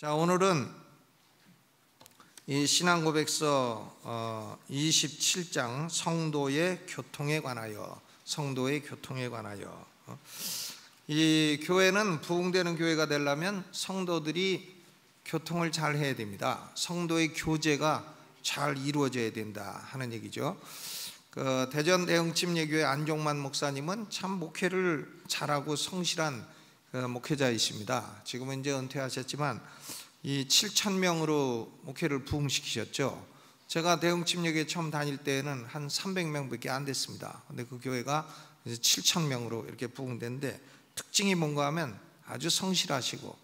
자, 오늘은 이 신앙고백서 27장 성도의 교통에 관하여 이 교회는 부흥되는 교회가 되려면 성도들이 교통을 잘 해야 됩니다. 성도의 교제가 잘 이루어져야 된다 하는 얘기죠. 대전 대흥침례교회 안종만 목사님은 참 목회를 잘하고 성실한 목회자이십니다. 지금은 이제 은퇴하셨지만 이 7,000명으로 목회를 부흥시키셨죠. 제가 대흥침례교회 처음 다닐 때는 한 300명밖에 안 됐습니다. 근데 그 교회가 이제 7,000명으로 이렇게 부흥됐는데, 특징이 뭔가 하면 아주 성실하시고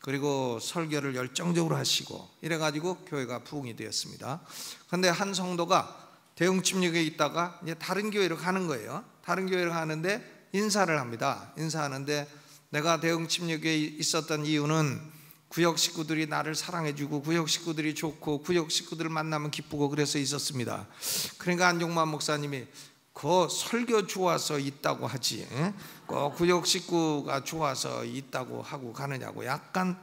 그리고 설교를 열정적으로 하시고 이래가지고 교회가 부흥이 되었습니다. 그런데 한 성도가 대흥침례교회에 있다가 이제 다른 교회로 가는 거예요. 다른 교회로 가는데 인사를 합니다. 인사하는데, 내가 대흥침례교회에 있었던 이유는 구역 식구들이 나를 사랑해주고 구역 식구들이 좋고 구역 식구들을 만나면 기쁘고 그래서 있었습니다. 그러니까 안종만 목사님이 그 설교 좋아서 있다고 하지 그 구역 식구가 좋아서 있다고 하고 가느냐고 약간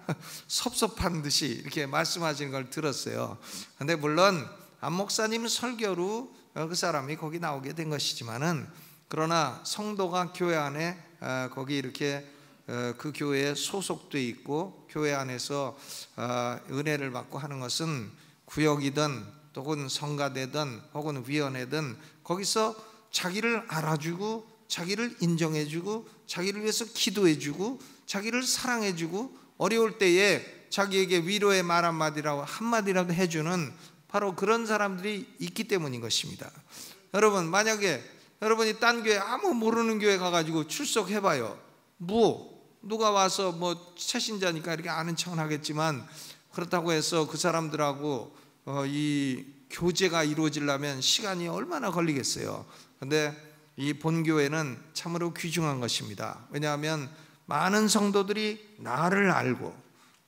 섭섭한 듯이 이렇게 말씀하시는 걸 들었어요. 근데 물론 안 목사님 설교로 그 사람이 거기 나오게 된 것이지만은, 그러나 성도가 교회 안에 거기 이렇게 그 교회에 소속돼 있고 교회 안에서 은혜를 받고 하는 것은 구역이든 혹은 성가대든 혹은 위원회든 거기서 자기를 알아주고 자기를 인정해주고 자기를 위해서 기도해주고 자기를 사랑해주고 어려울 때에 자기에게 위로의 말 한마디라도 해주는 바로 그런 사람들이 있기 때문인 것입니다. 여러분, 만약에 여러분이 딴 교회 아무 모르는 교회 가가지고 출석해봐요. 누가 와서 새신자니까 이렇게 아는 척은 하겠지만, 그렇다고 해서 그 사람들하고 이 교제가 이루어지려면 시간이 얼마나 걸리겠어요. 그런데 이 본교회는 참으로 귀중한 것입니다. 왜냐하면 많은 성도들이 나를 알고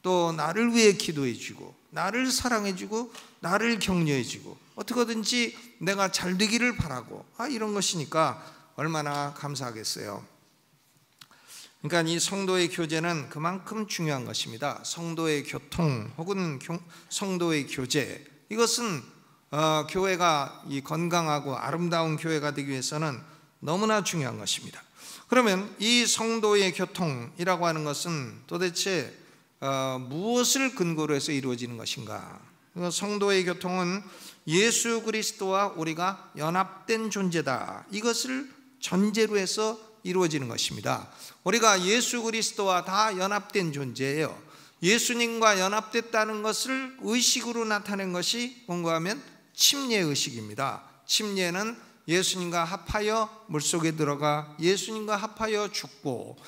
또 나를 위해 기도해주고 나를 사랑해주고 나를 격려해주고 어떻게든지 내가 잘 되기를 바라고 이런 것이니까 얼마나 감사하겠어요. 그러니까 이 성도의 교제는 그만큼 중요한 것입니다. 성도의 교통 혹은 성도의 교제, 이것은 교회가 이 건강하고 아름다운 교회가 되기 위해서는 너무나 중요한 것입니다. 그러면 이 성도의 교통이라고 하는 것은 도대체 무엇을 근거로 해서 이루어지는 것인가? 성도의 교통은 예수 그리스도와 우리가 연합된 존재다, 이것을 전제로 해서 이루어지는 것입니다. 우리가 예수 그리스도와 다 연합된 존재예요. 예수님과 연합됐다는 것을 의식으로 나타낸 것이 뭔가 하면 침례의식입니다. 침례는 예수님과 합하여 물속에 들어가 예수님과 합하여 죽고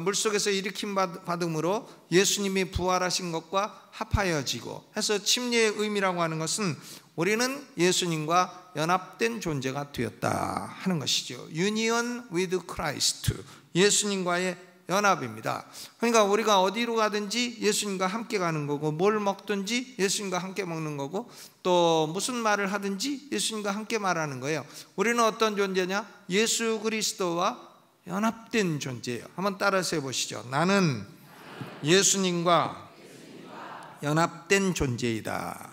물속에서 일으킴 받음으로 예수님이 부활하신 것과 합하여지고 해서 침례의 의미라고 하는 것은 우리는 예수님과 연합된 존재가 되었다 하는 것이죠. Union with Christ, 예수님과의 연합입니다. 그러니까 우리가 어디로 가든지 예수님과 함께 가는 거고, 뭘 먹든지 예수님과 함께 먹는 거고, 또 무슨 말을 하든지 예수님과 함께 말하는 거예요. 우리는 어떤 존재냐? 예수 그리스도와 연합된 존재예요. 한번 따라서 해보시죠. 나는 예수님과 연합된 존재이다.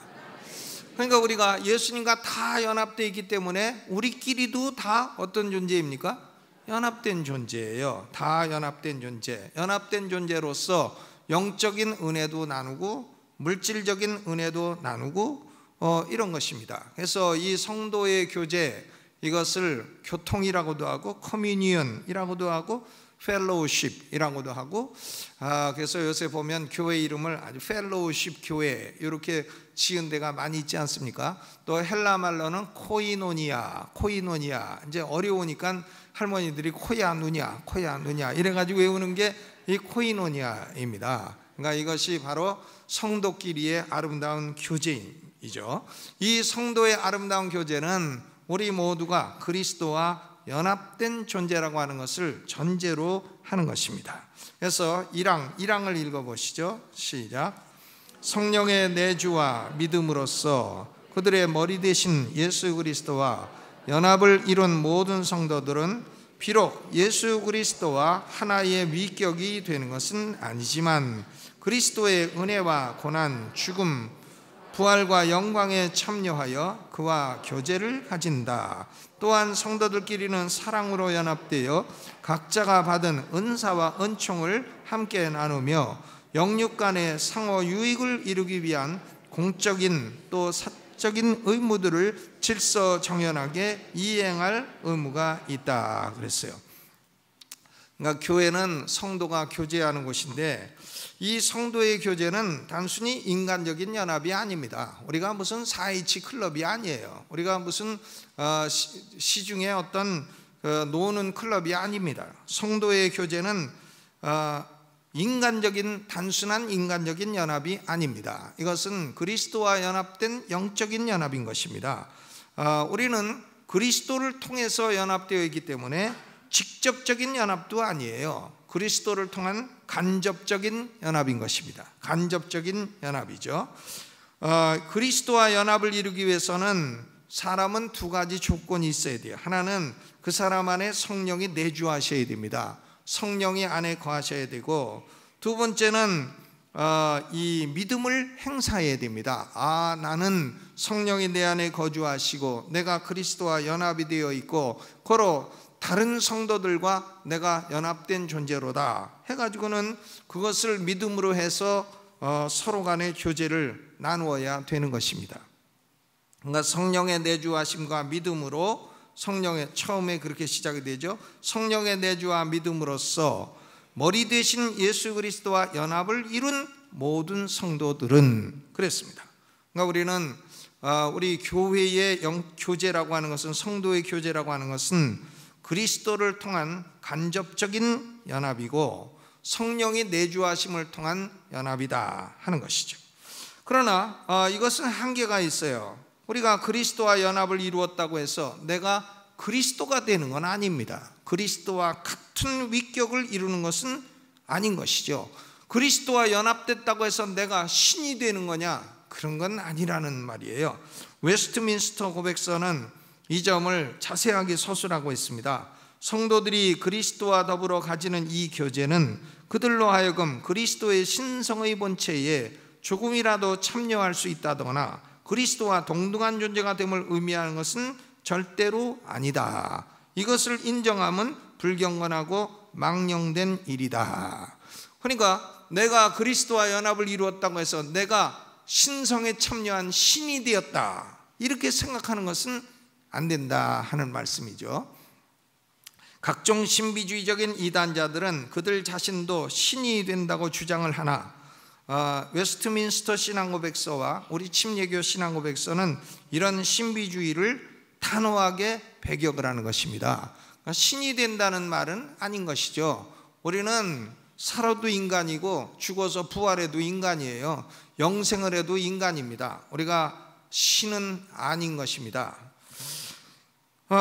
그러니까 우리가 예수님과 다 연합되어 있기 때문에 우리끼리도 다 어떤 존재입니까? 연합된 존재예요. 다 연합된 존재. 연합된 존재로서 영적인 은혜도 나누고 물질적인 은혜도 나누고 이런 것입니다. 그래서 이 성도의 교제, 이것을 교통이라고도 하고 커뮤니언이라고도 하고 펠로우십이라고도 하고, 그래서 요새 보면 교회 이름을 아주 펠로우십 교회 이렇게 지은 데가 많이 있지 않습니까? 또 헬라 말로는 코이노니아 이제 어려우니까 할머니들이 코야 누냐 이래가지고 외우는 게 이 코이노니아입니다. 그러니까 이것이 바로 성도끼리의 아름다운 교제이죠. 이 성도의 아름다운 교제는 우리 모두가 그리스도와 연합된 존재라고 하는 것을 전제로 하는 것입니다. 그래서 1항을 읽어보시죠. 시작. 성령의 내주와 믿음으로써 그들의 머리 되신 예수 그리스도와 연합을 이룬 모든 성도들은 비록 예수 그리스도와 하나의 위격이 되는 것은 아니지만 그리스도의 은혜와 고난, 죽음, 부활과 영광에 참여하여 그와 교제를 가진다. 또한 성도들끼리는 사랑으로 연합되어 각자가 받은 은사와 은총을 함께 나누며 영육 간의 상호 유익을 이루기 위한 공적인 또 사적인 의무들을 질서정연하게 이행할 의무가 있다 그랬어요. 그러니까 교회는 성도가 교제하는 곳인데, 이 성도의 교제는 단순히 인간적인 연합이 아닙니다. 우리가 무슨 4H 클럽이 아니에요. 우리가 무슨 시중에 어떤 노는 클럽이 아닙니다. 성도의 교제는 단순한 인간적인 연합이 아닙니다. 이것은 그리스도와 연합된 영적인 연합인 것입니다. 우리는 그리스도를 통해서 연합되어 있기 때문에 직접적인 연합도 아니에요. 그리스도를 통한 간접적인 연합인 것입니다. 간접적인 연합이죠. 그리스도와 연합을 이루기 위해서는 사람은 두 가지 조건이 있어야 돼요. 하나는 그 사람 안에 성령이 내주하셔야 됩니다. 성령이 안에 거하셔야 되고, 두 번째는 이 믿음을 행사해야 됩니다. 나는 성령이 내 안에 거주하시고 내가 그리스도와 연합이 되어 있고 고로 다른 성도들과 내가 연합된 존재로다 해가지고는 그것을 믿음으로 해서 서로 간의 교제를 나누어야 되는 것입니다. 그러니까 성령의 내주하심과 믿음으로, 성령의 처음에 그렇게 시작이 되죠. 성령의 내주와 믿음으로써 머리 되신 예수 그리스도와 연합을 이룬 모든 성도들은 그랬습니다. 그러니까 우리는 우리 교회의 교제라고 하는 것은, 성도의 교제라고 하는 것은 그리스도를 통한 간접적인 연합이고 성령이 내주하심을 통한 연합이다 하는 것이죠. 그러나 이것은 한계가 있어요. 우리가 그리스도와 연합을 이루었다고 해서 내가 그리스도가 되는 건 아닙니다. 그리스도와 같은 위격을 이루는 것은 아닌 것이죠. 그리스도와 연합됐다고 해서 내가 신이 되는 거냐? 그런 건 아니라는 말이에요. 웨스트민스터 고백서는 이 점을 자세하게 서술하고 있습니다. 성도들이 그리스도와 더불어 가지는 이 교제는 그들로 하여금 그리스도의 신성의 본체에 조금이라도 참여할 수 있다거나 그리스도와 동등한 존재가 됨을 의미하는 것은 절대로 아니다. 이것을 인정함은 불경건하고 망령된 일이다. 그러니까 내가 그리스도와 연합을 이루었다고 해서 내가 신성에 참여한 신이 되었다, 이렇게 생각하는 것은 안 된다 하는 말씀이죠. 각종 신비주의적인 이단자들은 그들 자신도 신이 된다고 주장을 하나, 웨스트민스터 신앙고백서와 우리 침례교 신앙고백서는 이런 신비주의를 단호하게 배격을 하는 것입니다. 그러니까 신이 된다는 말은 아닌 것이죠. 우리는 살아도 인간이고 죽어서 부활해도 인간이에요. 영생을 해도 인간입니다. 우리가 신은 아닌 것입니다.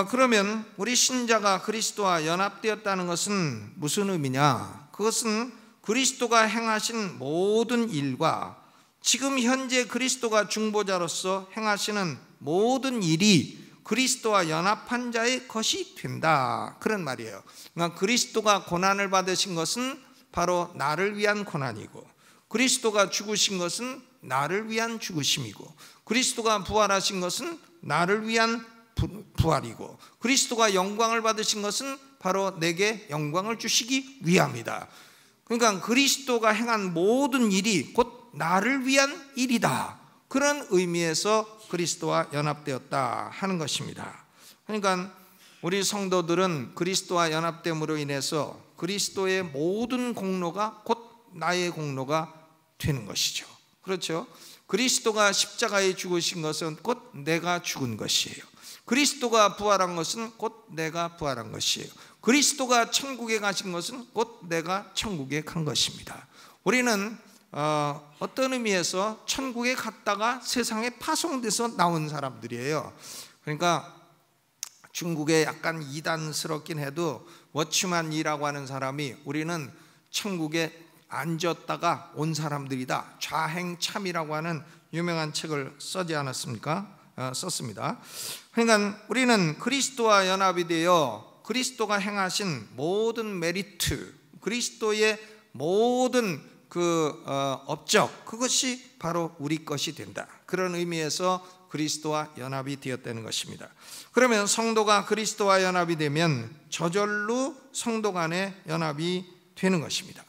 그러면 우리 신자가 그리스도와 연합되었다는 것은 무슨 의미냐? 그것은 그리스도가 행하신 모든 일과 지금 현재 그리스도가 중보자로서 행하시는 모든 일이 그리스도와 연합한 자의 것이 된다, 그런 말이에요. 그러니까 그리스도가 고난을 받으신 것은 바로 나를 위한 고난이고, 그리스도가 죽으신 것은 나를 위한 죽으심이고, 그리스도가 부활하신 것은 나를 위한 부활이고, 그리스도가 영광을 받으신 것은 바로 내게 영광을 주시기 위함이다. 그러니까 그리스도가 행한 모든 일이 곧 나를 위한 일이다, 그런 의미에서 그리스도와 연합되었다 하는 것입니다. 그러니까 우리 성도들은 그리스도와 연합됨으로 인해서 그리스도의 모든 공로가 곧 나의 공로가 되는 것이죠. 그렇죠? 그리스도가 십자가에 죽으신 것은 곧 내가 죽은 것이에요. 그리스도가 부활한 것은 곧 내가 부활한 것이에요. 그리스도가 천국에 가신 것은 곧 내가 천국에 간 것입니다. 우리는 어떤 의미에서 천국에 갔다가 세상에 파송돼서 나온 사람들이에요. 그러니까 중국에 약간 이단스럽긴 해도 워치만이라고 하는 사람이 우리는 천국에 앉았다가 온 사람들이다, 좌행참이라고 하는 유명한 책을 쓰지 않았습니까? 썼습니다. 그러니까 우리는 그리스도와 연합이 되어 그리스도가 행하신 모든 메리트, 그리스도의 모든 그 업적, 그것이 바로 우리 것이 된다. 그런 의미에서 그리스도와 연합이 되었다는 것입니다. 그러면 성도가 그리스도와 연합이 되면 저절로 성도 간의 연합이 되는 것입니다.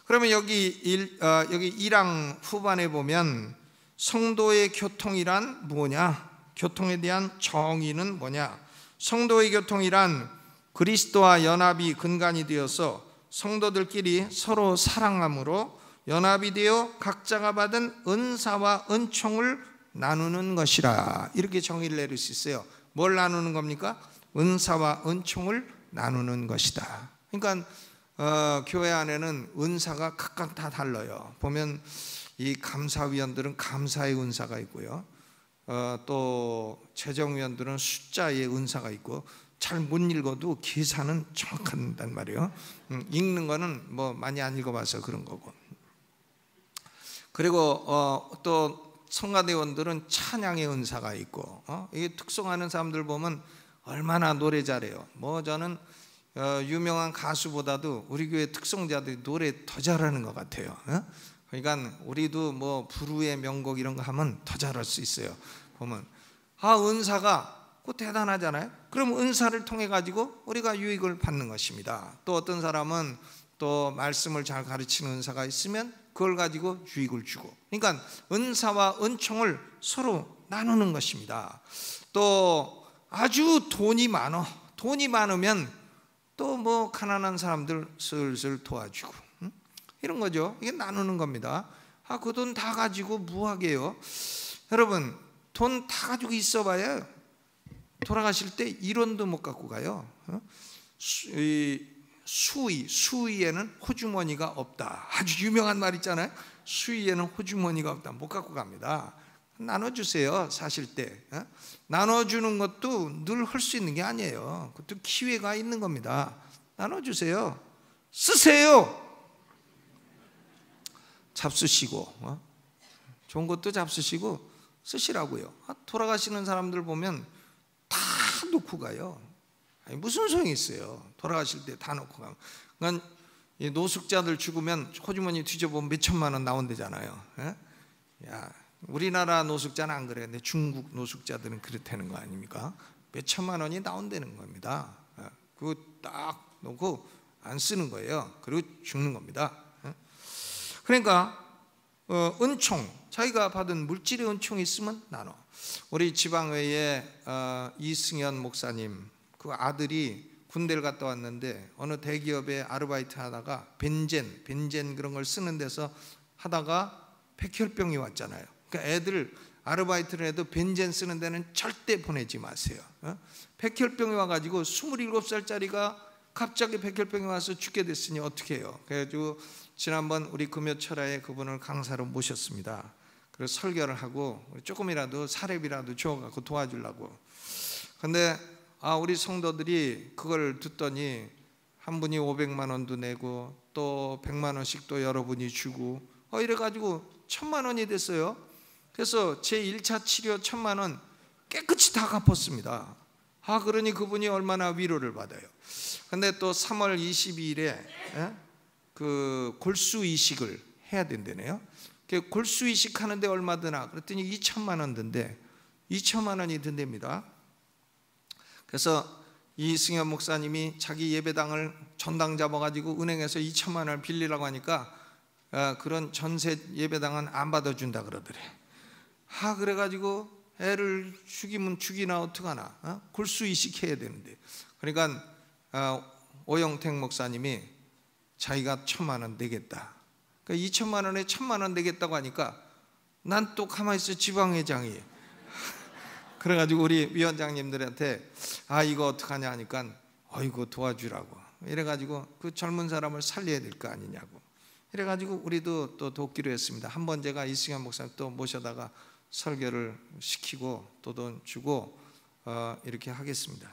그러면 여기 1장 후반에 보면 성도의 교통이란 뭐냐? 교통에 대한 정의는 뭐냐? 성도의 교통이란 그리스도와 연합이 근간이 되어서 성도들끼리 서로 사랑함으로 연합이 되어 각자가 받은 은사와 은총을 나누는 것이라, 이렇게 정의를 내릴 수 있어요. 뭘 나누는 겁니까? 은사와 은총을 나누는 것이다. 그러니까 교회 안에는 은사가 각각 다 달라요. 보면 이 감사위원들은 감사의 은사가 있고요, 또 재정위원들은 숫자의 은사가 있고, 잘 못 읽어도 계산은 정확한단 말이에요. 읽는 거는 뭐 많이 안 읽어봐서 그런 거고. 그리고 또 성가대원들은 찬양의 은사가 있고, 이게 특성하는 사람들 보면 얼마나 노래 잘해요. 뭐 저는 유명한 가수보다도 우리 교회 특성자들이 노래 더 잘하는 것 같아요. 그러니까 우리도 뭐 부르의 명곡 이런 거 하면 더 잘할 수 있어요. 보면 은사가 그 대단하잖아요. 그럼 은사를 통해 가지고 우리가 유익을 받는 것입니다. 또 어떤 사람은 또 말씀을 잘 가르치는 은사가 있으면 그걸 가지고 유익을 주고, 그러니까 은사와 은총을 서로 나누는 것입니다. 또 아주 돈이 많으면 또 뭐 가난한 사람들 슬슬 도와주고, 이런 거죠. 이게 나누는 겁니다. 그 돈 다 가지고 뭐 하게요? 여러분, 돈 다 가지고 있어봐야 돌아가실 때 1원도 못 갖고 가요. 수위에는 호주머니가 없다. 아주 유명한 말 있잖아요. 수위에는 호주머니가 없다. 못 갖고 갑니다. 나눠주세요. 사실 때 나눠주는 것도 늘 할 수 있는 게 아니에요. 그것도 기회가 있는 겁니다. 나눠주세요. 쓰세요. 잡수시고, 좋은 것도 잡수시고 쓰시라고요. 돌아가시는 사람들 보면 다 놓고 가요. 아니, 무슨 소용이 있어요? 돌아가실 때 다 놓고 가면. 그러니까 노숙자들 죽으면 호주머니 뒤져보면 몇 천만 원 나온대잖아요. 야, 우리나라 노숙자는 안 그래요. 근데 중국 노숙자들은 그렇다는 거 아닙니까? 몇 천만 원이 나온다는 겁니다. 그거 딱 놓고 안 쓰는 거예요. 그리고 죽는 겁니다. 그러니까 은총, 자기가 받은 물질의 은총이 있으면 나눠. 우리 지방회에 이승현 목사님, 그 아들이 군대를 갔다 왔는데 어느 대기업에 아르바이트 하다가 벤젠 그런 걸 쓰는 데서 하다가 백혈병이 왔잖아요. 그러니까 애들 아르바이트를 해도 벤젠 쓰는 데는 절대 보내지 마세요. 백혈병이 와가지고 27살짜리가 갑자기 백혈병이 와서 죽게 됐으니 어떻게 해요? 그래가지고 지난번 우리 금요철야에 그분을 강사로 모셨습니다. 그래서 설교를 하고 조금이라도 사례비라도 줘갖고 도와주려고. 근데 우리 성도들이 그걸 듣더니 한 분이 500만 원도 내고 또 100만 원씩 또 여러분이 주고 이래가지고 1000만 원이 됐어요. 그래서 제 1차 치료 1000만 원 깨끗이 다 갚았습니다. 그러니 그분이 얼마나 위로를 받아요. 근데 또 3월 22일에 그 골수 이식을 해야 된다네요. 골수 이식 하는데 얼마 드나? 그랬더니 2천만 원 든대. 2천만 원이 든답니다. 그래서 이승현 목사님이 자기 예배당을 전당 잡아가지고 은행에서 2천만 원을 빌리라고 하니까 그런 전세 예배당은 안 받아준다 그러더래. 그래가지고 애를 죽이면 죽이나 어떡하나. 골수 이식해야 되는데. 그러니까 오영택 목사님이 자기가 1000만 원 내겠다. 그러니까 2천만 원에 1000만 원 내겠다고 하니까 난 또 가만히 있어. 지방회장이. 그래가지고 우리 위원장님들한테 이거 어떡하냐 하니까 이거 도와주라고. 이래가지고 그 젊은 사람을 살려야 될 거 아니냐고. 이래가지고 우리도 또 돕기로 했습니다. 한번 제가 이승현 목사님 또 모셔다가 설교를 시키고 또 돈 주고 이렇게 하겠습니다.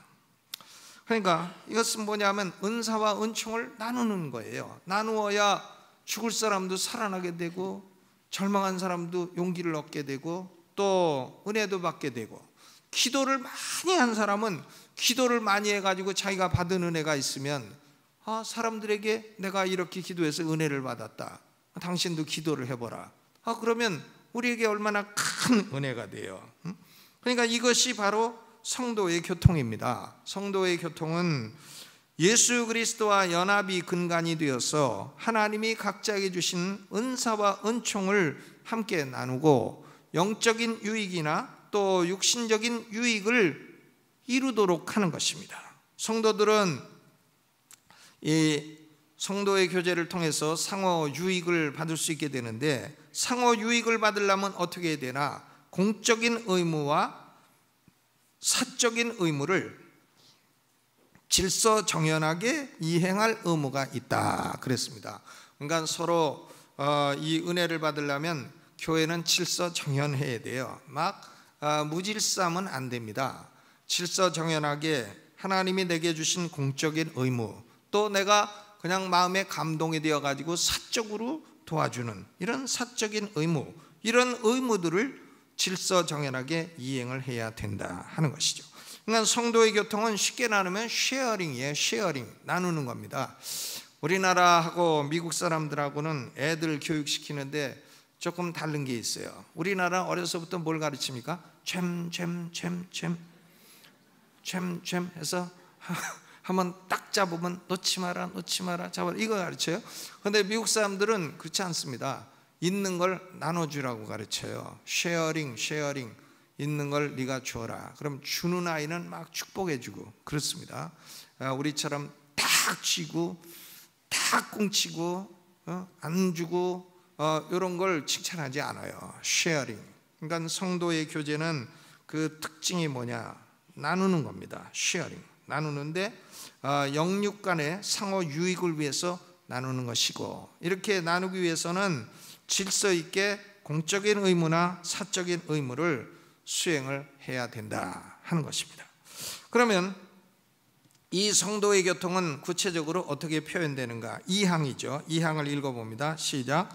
그러니까 이것은 뭐냐면 은사와 은총을 나누는 거예요. 나누어야 죽을 사람도 살아나게 되고 절망한 사람도 용기를 얻게 되고 또 은혜도 받게 되고, 기도를 많이 한 사람은 기도를 많이 해가지고 자기가 받은 은혜가 있으면 사람들에게 내가 이렇게 기도해서 은혜를 받았다. 당신도 기도를 해보라. 그러면 우리에게 얼마나 큰 은혜가 돼요. 그러니까 이것이 바로 성도의 교통입니다. 성도의 교통은 예수 그리스도와 연합이 근간이 되어서 하나님이 각자에게 주신 은사와 은총을 함께 나누고 영적인 유익이나 또 육신적인 유익을 이루도록 하는 것입니다. 성도들은 이 성도의 교제를 통해서 상호 유익을 받을 수 있게 되는데, 상호 유익을 받으려면 어떻게 해야 되나? 공적인 의무와 사적인 의무를 질서정연하게 이행할 의무가 있다 그랬습니다. 그러니까 서로 이 은혜를 받으려면 교회는 질서정연해야 돼요. 막 무질서하면 안 됩니다. 질서정연하게 하나님이 내게 주신 공적인 의무, 또 내가 그냥 마음에 감동이 되어 가지고 사적으로 도와주는 이런 사적인 의무, 이런 의무들을 질서정연하게 이행을 해야 된다 하는 것이죠. 그러니까 성도의 교통은 쉽게 나누면 쉐어링이에요. 쉐어링, 나누는 겁니다. 우리나라하고 미국 사람들하고는 애들 교육시키는데 조금 다른 게 있어요. 우리나라 어려서부터 뭘 가르칩니까? 잼 해서 한번 딱 잡으면 놓지 마라 잡아라, 이거 가르쳐요. 그런데 미국 사람들은 그렇지 않습니다. 있는 걸 나눠주라고 가르쳐요. 쉐어링, 있는 걸 네가 주어라. 그럼 주는 아이는 막 축복해주고 그렇습니다. 우리처럼 딱 쥐고 딱 꽁치고 안 주고 이런 걸 칭찬하지 않아요. 쉐어링. 그러니까 성도의 교제는 그 특징이 뭐냐? 나누는 겁니다. 쉐어링, 나누는데 영육 간의 상호 유익을 위해서 나누는 것이고, 이렇게 나누기 위해서는 질서 있게 공적인 의무나 사적인 의무를 수행을 해야 된다 하는 것입니다. 그러면 이 성도의 교통은 구체적으로 어떻게 표현되는가? 2항이죠. 2항을 읽어봅니다. 시작.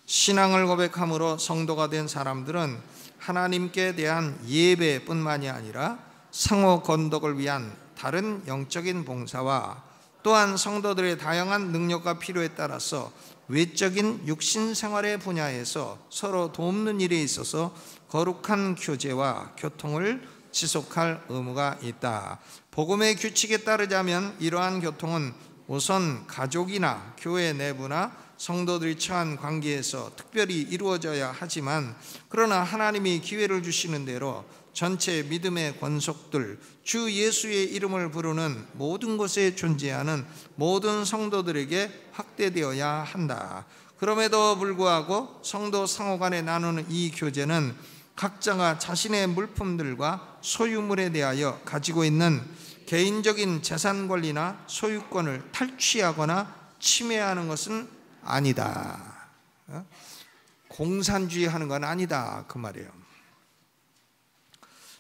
신앙을 고백함으로 성도가 된 사람들은 하나님께 대한 예배뿐만이 아니라 상호 건덕을 위한 다른 영적인 봉사와 또한 성도들의 다양한 능력과 필요에 따라서 외적인 육신 생활의 분야에서 서로 돕는 일에 있어서 거룩한 교제와 교통을 지속할 의무가 있다. 복음의 규칙에 따르자면 이러한 교통은 우선 가족이나 교회 내부나 성도들이 처한 관계에서 특별히 이루어져야 하지만, 그러나 하나님이 기회를 주시는 대로 전체 믿음의 권속들, 주 예수의 이름을 부르는 모든 곳에 존재하는 모든 성도들에게 확대되어야 한다. 그럼에도 불구하고 성도 상호 간에 나누는 이 교제는 각자가 자신의 물품들과 소유물에 대하여 가지고 있는 개인적인 재산 권리나 소유권을 탈취하거나 침해하는 것은 아니다. 공산주의 하는 건 아니다 그 말이에요.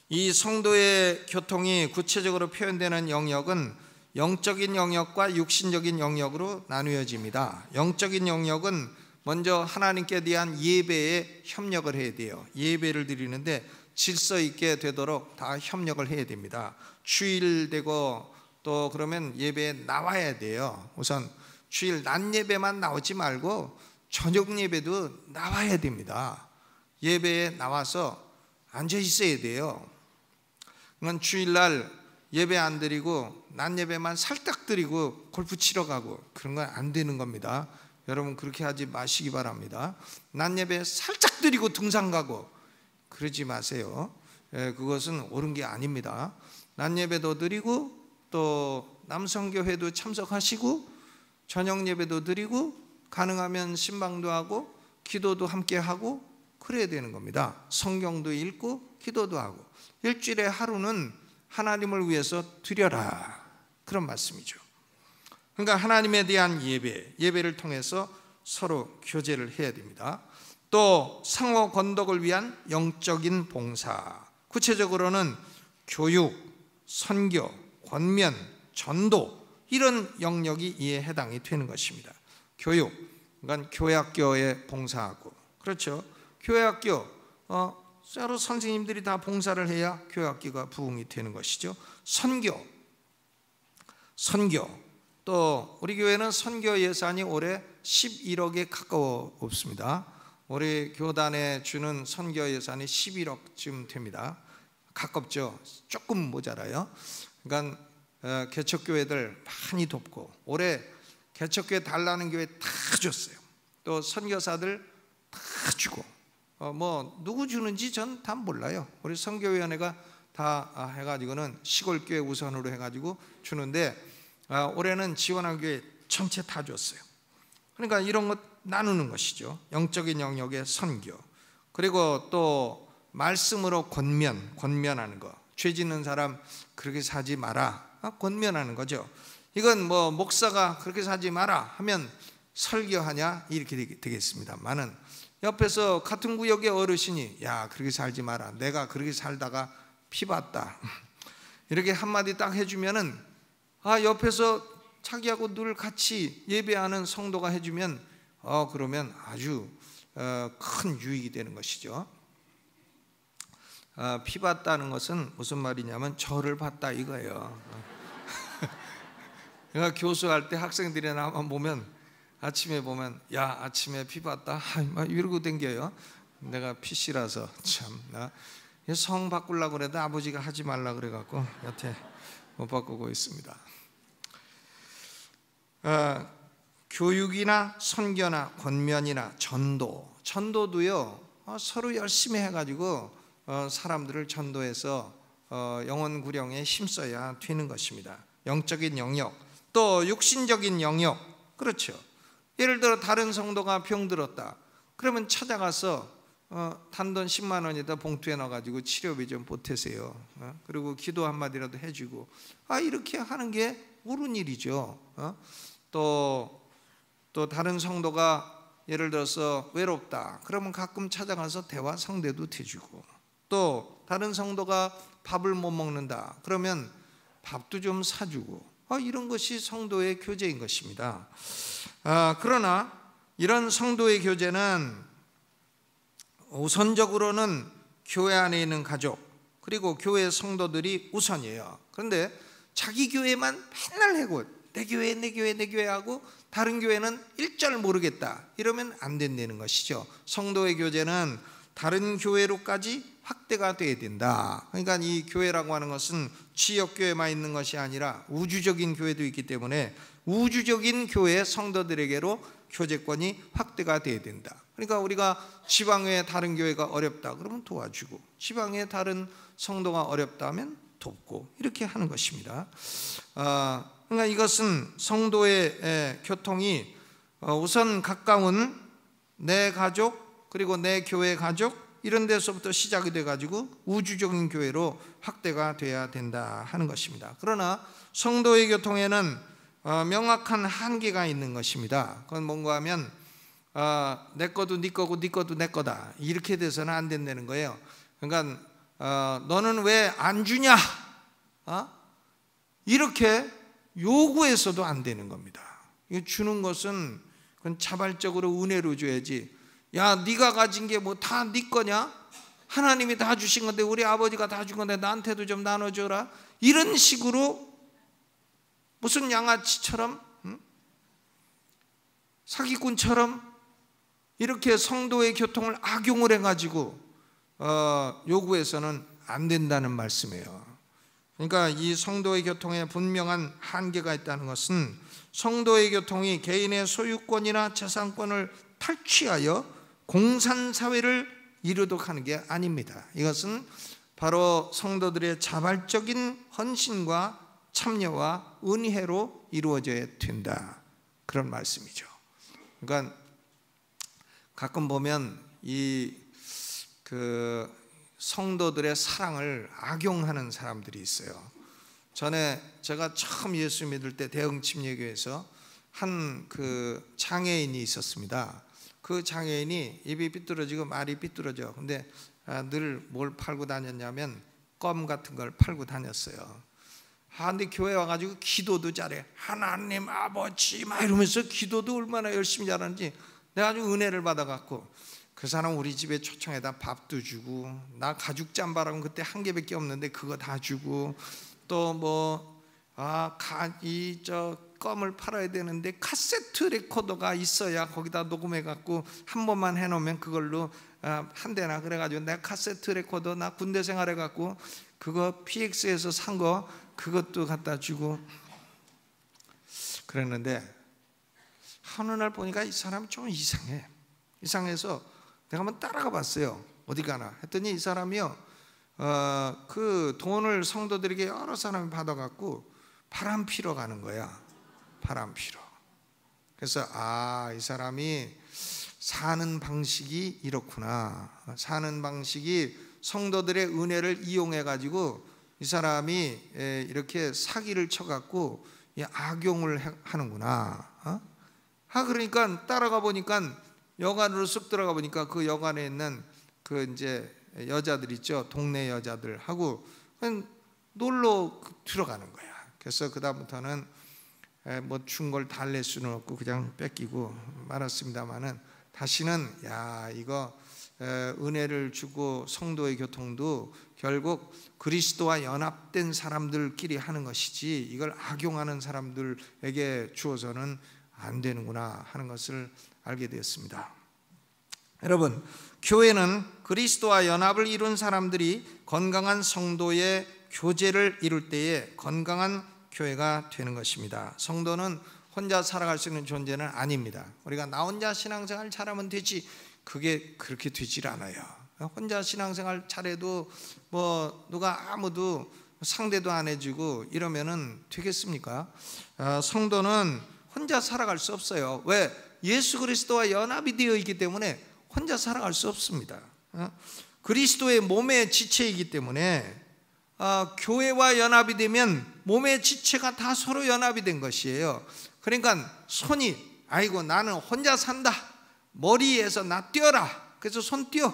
이 성도의 교통이 구체적으로 표현되는 영역은 영적인 영역과 육신적인 영역으로 나누어집니다. 영적인 영역은 먼저 하나님께 대한 예배에 협력을 해야 돼요. 예배를 드리는데 질서 있게 되도록 다 협력을 해야 됩니다. 주일 되고 또 그러면 예배에 나와야 돼요. 우선 주일 낮 예배만 나오지 말고 저녁 예배도 나와야 됩니다. 예배에 나와서 앉아 있어야 돼요. 그건 주일날 예배 안 드리고 낮 예배만 살짝 드리고 골프 치러 가고 그런 건 안 되는 겁니다. 여러분 그렇게 하지 마시기 바랍니다. 낮 예배 살짝 드리고 등산 가고 그러지 마세요. 그것은 옳은 게 아닙니다. 낮 예배도 드리고 또 남성교회도 참석하시고 저녁 예배도 드리고 가능하면 신방도 하고 기도도 함께 하고 그래야 되는 겁니다. 성경도 읽고 기도도 하고 일주일에 하루는 하나님을 위해서 드려라, 그런 말씀이죠. 그러니까 하나님에 대한 예배를 통해서 서로 교제를 해야 됩니다. 또 상호 건덕을 위한 영적인 봉사, 구체적으로는 교육, 선교, 권면, 전도, 이런 영역이 이에 해당이 되는 것입니다. 교육, 그러니까 교회학교에 봉사하고, 그렇죠. 교회학교 서로 선생님들이 다 봉사를 해야 교회학교가 부흥이 되는 것이죠. 선교, 또 우리 교회는 선교 예산이 올해 11억에 가까워 없습니다. 우리 교단에 주는 선교 예산이 11억쯤 됩니다. 가깝죠. 조금 모자라요. 그러니까 개척교회들 많이 돕고, 올해 개척교회 달라는 교회 다 줬어요. 또 선교사들 다 주고, 뭐 누구 주는지 전 다 몰라요. 우리 선교위원회가 다 해가지고는 시골교회 우선으로 해가지고 주는데, 올해는 지원한 교회 전체 다 줬어요. 그러니까 이런 것 나누는 것이죠. 영적인 영역의 선교, 그리고 또 말씀으로 권면하는 거. 죄 짓는 사람 그렇게 사지 마라, 권면하는 거죠. 이건 뭐 목사가 그렇게 사지 마라 하면 설교하냐 이렇게 되겠습니다만은, 옆에서 같은 구역의 어르신이 야 그렇게 살지 마라, 내가 그렇게 살다가 피봤다, 이렇게 한마디 딱 해주면은 옆에서 자기하고 늘 같이 예배하는 성도가 해주면 그러면 아주 큰 유익이 되는 것이죠. 피봤다는 것은 무슨 말이냐면 저를 봤다 이거예요. 내가 교수할 때 학생들이나 한번 보면 아침에 보면 야 아침에 피봤다 막 이러고 댕겨요. 내가 피씨라서 참 성 바꾸려고 그래도 아버지가 하지 말라 그래갖고 여태 못 바꾸고 있습니다. 교육이나 선교나 권면이나 전도도요 서로 열심히 해가지고 사람들을 전도해서 영혼 구령에 힘써야 되는 것입니다. 영적인 영역, 또 육신적인 영역. 그렇죠. 예를 들어 다른 성도가 병들었다 그러면 찾아가서 단돈 10만 원에다 봉투에 넣어가지고 치료비 좀 보태세요. 그리고 기도 한마디라도 해주고, 이렇게 하는 게 옳은 일이죠. 또 다른 성도가 예를 들어서 외롭다 그러면 가끔 찾아가서 대화 상대도 해주고, 또 다른 성도가 밥을 못 먹는다 그러면 밥도 좀 사주고, 이런 것이 성도의 교제인 것입니다. 그러나 이런 성도의 교제는 우선적으로는 교회 안에 있는 가족 그리고 교회 성도들이 우선이에요. 그런데 자기 교회만 맨날 하고 내 교회 하고 다른 교회는 일절 모르겠다 이러면 안 된다는 것이죠. 성도의 교제는 다른 교회로까지 확대가 돼야 된다. 그러니까 이 교회라고 하는 것은 지역교회만 있는 것이 아니라 우주적인 교회도 있기 때문에 우주적인 교회 성도들에게로 교제권이 확대가 돼야 된다. 그러니까 우리가 지방의 다른 교회가 어렵다 그러면 도와주고, 지방의 다른 성도가 어렵다 하면 돕고, 이렇게 하는 것입니다. 그러니까 이것은 성도의 교통이 우선 가까운 내 가족 그리고 내 교회 가족 이런 데서부터 시작이 돼가지고 우주적인 교회로 확대가 돼야 된다 하는 것입니다. 그러나 성도의 교통에는 명확한 한계가 있는 것입니다. 그건 뭔가 하면 내 거도 네 거고 네 거도 내 거다 이렇게 돼서는 안 된다는 거예요. 그러니까 너는 왜 안 주냐 이렇게 요구해서도 안 되는 겁니다. 주는 것은 그건 자발적으로 은혜로 줘야지. 야 네가 가진 게 뭐 다 네 거냐? 하나님이 다 주신 건데, 우리 아버지가 다 준 건데 나한테도 좀 나눠줘라, 이런 식으로 무슨 양아치처럼 사기꾼처럼 이렇게 성도의 교통을 악용을 해가지고 요구해서는 안 된다는 말씀이에요. 그러니까 이 성도의 교통에 분명한 한계가 있다는 것은 성도의 교통이 개인의 소유권이나 재산권을 탈취하여 공산사회를 이루도록 게 아닙니다. 이것은 바로 성도들의 자발적인 헌신과 참여와 은혜로 이루어져야 된다, 그런 말씀이죠. 그러니까 가끔 보면 그 성도들의 사랑을 악용하는 사람들이 있어요. 전에 제가 처음 예수 믿을 때 대흥 침례교회에서 한 그 장애인이 있었습니다. 그 장애인이 입이 삐뚤어지고 말이 삐뚤어져. 근데 늘 뭘 팔고 다녔냐면 껌 같은 걸 팔고 다녔어요. 근데 교회 와가지고 기도도 잘해. 하나님 아버지 막 이러면서 기도도 얼마나 열심히 잘하는지 내가 아주 은혜를 받아갖고, 그 사람 우리 집에 초청해다 밥도 주고, 나 가죽 잠바라고 그때 한 개밖에 없는데 그거 다 주고, 또 뭐 껌을 팔아야 되는데 카세트 레코더가 있어야 거기다 녹음해 갖고 한 번만 해놓으면 그걸로 한 대나, 그래가지고 내가 카세트 레코더 나 군대 생활해 갖고 그거 PX에서 산 거 그것도 갖다 주고 그랬는데, 어느 날 보니까 이 사람이 좀 이상해서 내가 한번 따라가 봤어요. 어디 가나 했더니 이 사람이요, 그 돈을 성도들에게 여러 사람이 받아갖고 바람 피러 가는 거야. 바람 피러. 그래서 이 사람이 사는 방식이 이렇구나. 사는 방식이 성도들의 은혜를 이용해 가지고 이 사람이 이렇게 사기를 쳐갖고 악용을 하는구나. 그러니까 따라가 보니까 여관으로 쑥 들어가 보니까 그 여관에 있는 그 이제 여자들 있죠, 동네 여자들하고 놀러 들어가는 거야. 그래서 그 다음부터는 뭐 준 걸 달랠 수는 없고 그냥 뺏기고 말았습니다만은, 다시는 이거 은혜를 주고 성도의 교통도 결국 그리스도와 연합된 사람들끼리 하는 것이지 이걸 악용하는 사람들에게 주어서는 안 되는구나 하는 것을 알게 되었습니다. 여러분, 교회는 그리스도와 연합을 이룬 사람들이 건강한 성도의 교제를 이룰 때에 건강한 교회가 되는 것입니다. 성도는 혼자 살아갈 수 있는 존재는 아닙니다. 우리가 나 혼자 신앙생활 잘하면 되지, 그게 그렇게 되질 않아요. 혼자 신앙생활 잘해도 뭐 누가 아무도 상대도 안 해주고 이러면은 되겠습니까? 성도는 혼자 살아갈 수 없어요. 왜? 예수 그리스도와 연합이 되어 있기 때문에 혼자 살아갈 수 없습니다. 그리스도의 몸의 지체이기 때문에 교회와 연합이 되면 몸의 지체가 다 서로 연합이 된 것이에요. 그러니까 손이 아이고 나는 혼자 산다, 머리에서 나 떼어라, 그래서 손 떼어.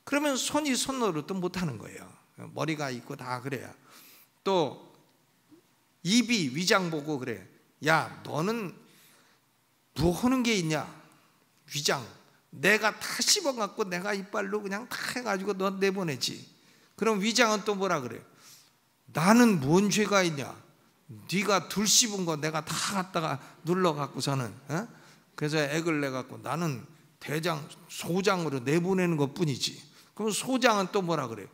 그러면 손이 손노릇도 못하는 거예요. 머리가 있고 다 그래야. 또 입이 위장 보고 그래. 야, 너는 뭐 하는 게 있냐? 위장 내가 다 씹어갖고 내가 이빨로 그냥 다 해가지고 너 내보내지. 그럼 위장은 또 뭐라 그래? 나는 뭔 죄가 있냐? 네가 둘 씹은 거 내가 다 갖다가 눌러갖고서는 그래서 액을 내갖고 나는 대장 소장으로 내보내는 것 뿐이지. 그럼 소장은 또 뭐라 그래?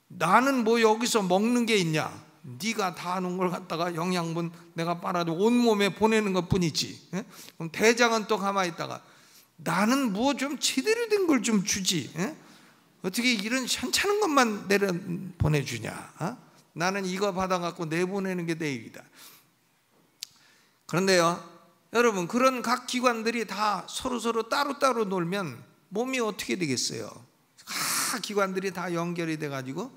나는 뭐 여기서 먹는 게 있냐? 네가 다 하는 걸 갖다가 영양분 내가 빨아도 온몸에 보내는 것 뿐이지. 그럼 대장은 또 가만히 있다가 나는 뭐 좀 제대로 된 걸 좀 주지. 어떻게 이런 현찮은 것만 내려 보내주냐? 나는 이거 받아갖고 내보내는 게 내 일이다. 그런데요, 여러분, 그런 각 기관들이 다 서로 따로따로 놀면 몸이 어떻게 되겠어요? 각 기관들이 다 연결이 돼가지고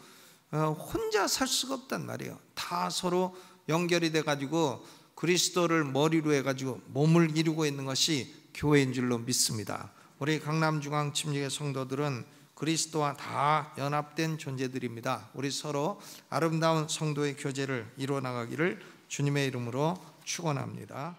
혼자 살 수가 없단 말이에요. 다 서로 연결이 돼가지고 그리스도를 머리로 해가지고 몸을 이루고 있는 것이 교회인 줄로 믿습니다. 우리 강남중앙침례교회 성도들은 그리스도와 다 연합된 존재들입니다. 우리 서로 아름다운 성도의 교제를 이루어 나가기를 주님의 이름으로 축원합니다.